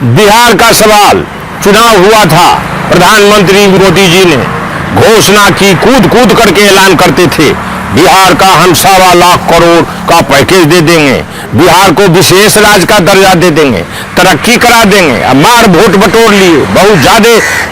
बिहार का सवाल, चुनाव हुआ था, प्रधानमंत्री मोदी जी ने घोषणा की, कूद कूद करके ऐलान करते थे बिहार का हम 1.25 लाख करोड़ का पैकेज दे देंगे, बिहार को विशेष राज्य का दर्जा दे देंगे, तरक्की करा देंगे। अब मार वोट बटोर लिए, बहुत ज्यादा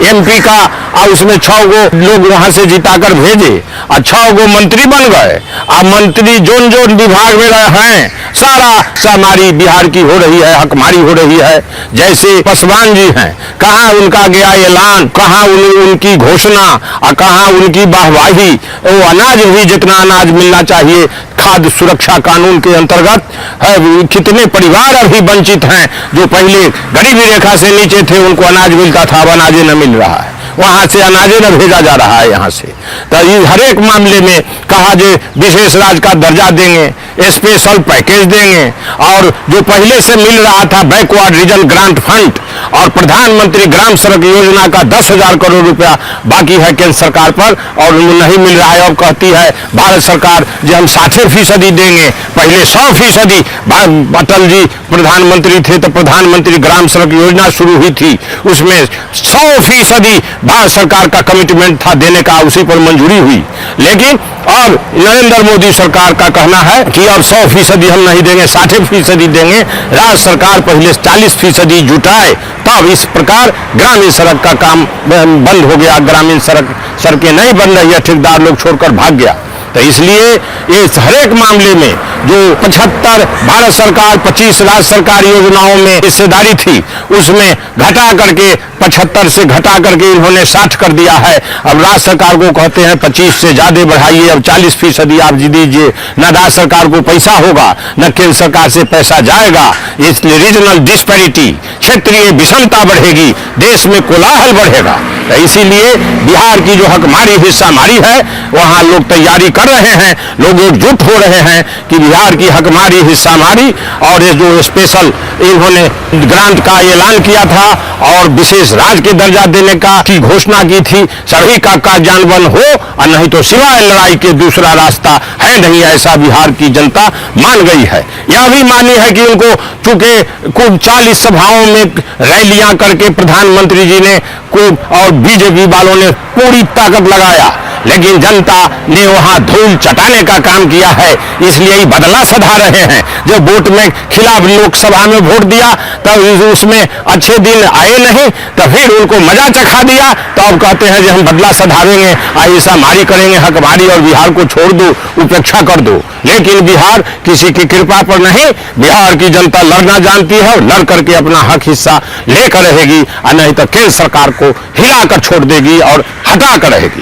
एमपी का, और उसमें 6 गो लोग वहां से जिताकर भेजे और 6 गो मंत्री बन गए। अब मंत्री जोन जोन विभाग में रहे हैं, सारा हमारी बिहार की हो रही है, हकमारी हो रही है। जैसे पासवान जी हैं, कहाँ उनका गया ऐलान, कहाँ उनकी घोषणा और कहाँ उनकी वाहवाही। वो अनाज भी जितना अनाज मिलना चाहिए खाद्य सुरक्षा कानून के अंतर्गत है, कितने परिवार अभी वंचित हैं जो पहले गरीबी रेखा से नीचे थे, उनको अनाज मिलता था, अब अनाज न मिल रहा है, वहां से अनाज न भेजा जा रहा है यहाँ से। तो हर एक मामले में कहा जो विशेष राज्य का दर्जा देंगे, स्पेशल पैकेज देंगे, और जो पहले से मिल रहा था बैकवर्ड रीजन ग्रांट फंड और प्रधानमंत्री ग्राम सड़क योजना का 10,000 करोड़ रुपया बाकी है केंद्र सरकार पर और नहीं मिल रहा है। और कहती है भारत सरकार जो हम 60% देंगे, पहले 100%। अटल जी प्रधानमंत्री थे तो प्रधानमंत्री ग्राम सड़क योजना शुरू हुई थी, उसमें 100% भारत सरकार का कमिटमेंट था देने का, उसी पर मंजूरी हुई। लेकिन अब नरेंद्र मोदी सरकार का कहना है कि अब 100% हम नहीं देंगे, 60% देंगे। राज्य सरकार पहले 40% जुटाए, तब इस प्रकार ग्रामीण सड़क का काम बंद हो गया। ग्रामीण सड़कें नहीं बन रही है, ठेकेदार लोग छोड़कर भाग गया। तो इसलिए इस हर एक मामले में जो 75 भारत सरकार 25 राज्य सरकार योजनाओं में हिस्सेदारी थी, उसमें घटा करके 75 से घटा करके इन्होंने 60 कर दिया है। अब राज्य सरकार को कहते हैं 25 से ज्यादा बढ़ाइए, अब 40% आप दीजिए। न राज्य सरकार को पैसा होगा, न केंद्र सरकार से पैसा जाएगा। इसलिए रीजनल डिस्पैरिटी, क्षेत्रीय विषमता बढ़ेगी, देश में कोलाहल बढ़ेगा। तो इसीलिए बिहार की जो हकमारी हिस्सामारी है, वहां लोग तैयारी कर रहे हैं, लोग एकजुट हो रहे हैं कि बिहार की हकमारी हिस्सामारी और ये जो स्पेशल इन्होंने ग्रांट का ऐलान किया था और विशेष राज्य के दर्जा देने का की घोषणा की थी, सभी का जानवन हो, और नहीं तो सिवाय लड़ाई के दूसरा रास्ता है नहीं, ऐसा बिहार की जनता मान गई है। यह भी मानी है कि उनको चूंकि कुल 40 सभाओं में रैलियां करके प्रधानमंत्री जी ने और बीजेपी वालों ने पूरी ताकत लगाया, लेकिन जनता ने वहां धूल चटाने का काम किया है। इसलिए ही बदला सधा रहे हैं। जब वोट में खिलाफ लोकसभा में वोट दिया तब उसमें अच्छे दिन आए नहीं, तो फिर उनको मजा चखा दिया, तो अब कहते हैं कि हम बदला सधावेंगे, ऐसा मारी करेंगे, हकमारी और बिहार को छोड़ दो, उपेक्षा कर दो। लेकिन बिहार किसी की कृपा पर नहीं, बिहार की जनता लड़ना जानती है और लड़ करके अपना हक हिस्सा लेकर रहेगी, और नहीं तो केंद्र सरकार को हिलाकर छोड़ देगी और हटा कर रहेगी।